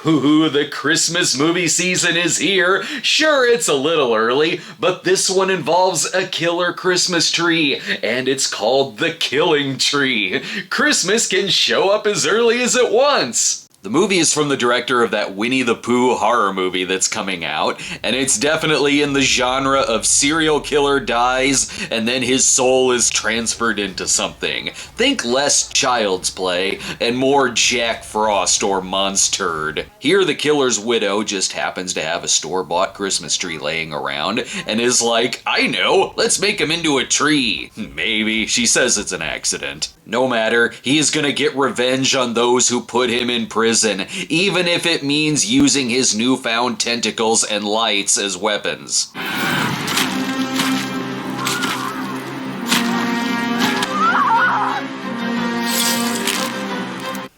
Ooh, the Christmas movie season is here. Sure, it's a little early, but this one involves a killer Christmas tree, and it's called the Killing Tree. Christmas can show up as early as it wants. The movie is from the director of that Winnie the Pooh horror movie that's coming out, and it's definitely in the genre of serial killer dies and then his soul is transferred into something. Think less Child's Play and more Jack Frost or Monsturd. Here the killer's widow just happens to have a store-bought Christmas tree laying around and is like, I know, let's make him into a tree. Maybe. She says it's an accident. No matter, he is gonna get revenge on those who put him in prison, even if it means using his newfound tentacles and lights as weapons.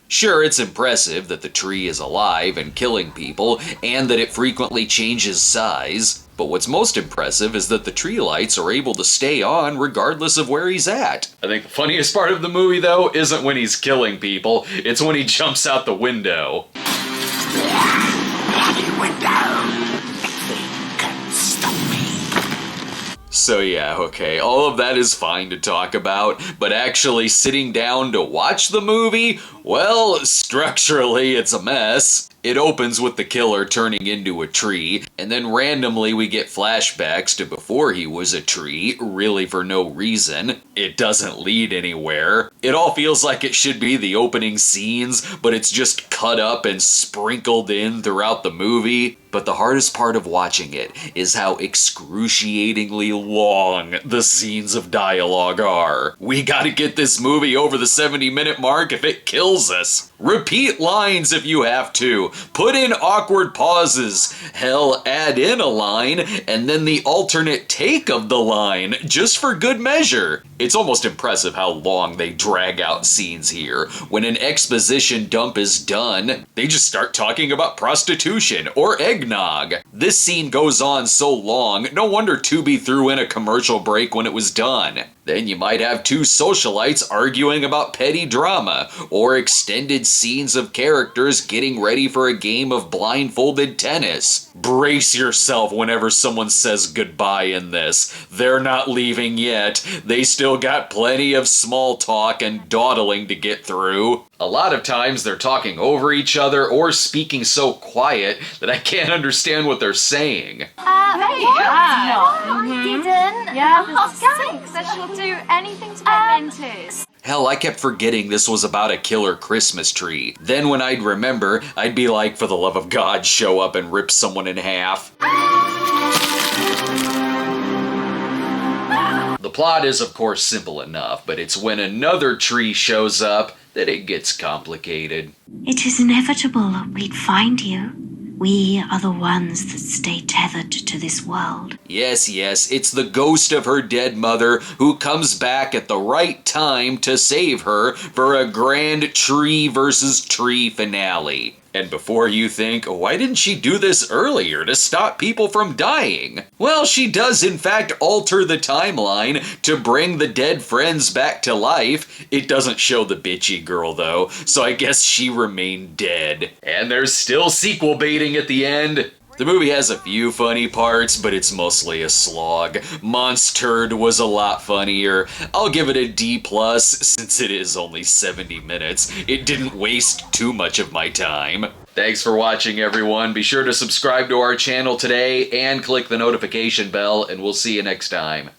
Sure, it's impressive that the tree is alive and killing people, and that it frequently changes size. But what's most impressive is that the tree lights are able to stay on regardless of where he's at. I think the funniest part of the movie, though, isn't when he's killing people, it's when he jumps out the window. So yeah, okay, all of that is fine to talk about, but actually sitting down to watch the movie, well, structurally it's a mess. It opens with the killer turning into a tree, and then randomly we get flashbacks to before he was a tree, really for no reason. It doesn't lead anywhere. It all feels like it should be the opening scenes, but it's just cut up and sprinkled in throughout the movie. But the hardest part of watching it is how excruciatingly long the scenes of dialogue are. We gotta get this movie over the 70-minute mark if it kills us. Repeat lines if you have to. Put in awkward pauses. Hell, add in a line, and then the alternate take of the line, just for good measure. It's almost impressive how long they drag out scenes here. When an exposition dump is done, they just start talking about prostitution or eggnog. This scene goes on so long, no wonder Tubi threw in a commercial break when it was done. Then you might have two socialites arguing about petty drama, or extended scenes of characters getting ready for a game of blindfolded tennis. Brace yourself whenever someone says goodbye in this. They're not leaving yet. They still got plenty of small talk and dawdling to get through. A lot of times they're talking over each other or speaking so quiet that I can't understand what they're saying. I didn't. Yeah, thanks. That she'll do anything to get into. Hell, I kept forgetting this was about a killer Christmas tree. Then when I'd remember, I'd be like, for the love of God, show up and rip someone in half. The plot is, of course, simple enough, but it's when another tree shows up that it gets complicated. It is inevitable we'd find you. We are the ones that stay tethered to this world. Yes, it's the ghost of her dead mother who comes back at the right time to save her for a grand tree versus tree finale. And before you think, why didn't she do this earlier to stop people from dying? Well, she does in fact alter the timeline to bring the dead friends back to life. It doesn't show the bitchy girl though, so I guess she remained dead. And there's still sequel baiting at the end. The movie has a few funny parts, but it's mostly a slog. Monsturd was a lot funnier. I'll give it a D+, since it is only 70 minutes. It didn't waste too much of my time. Thanks for watching, everyone. Be sure to subscribe to our channel today and click the notification bell, and we'll see you next time.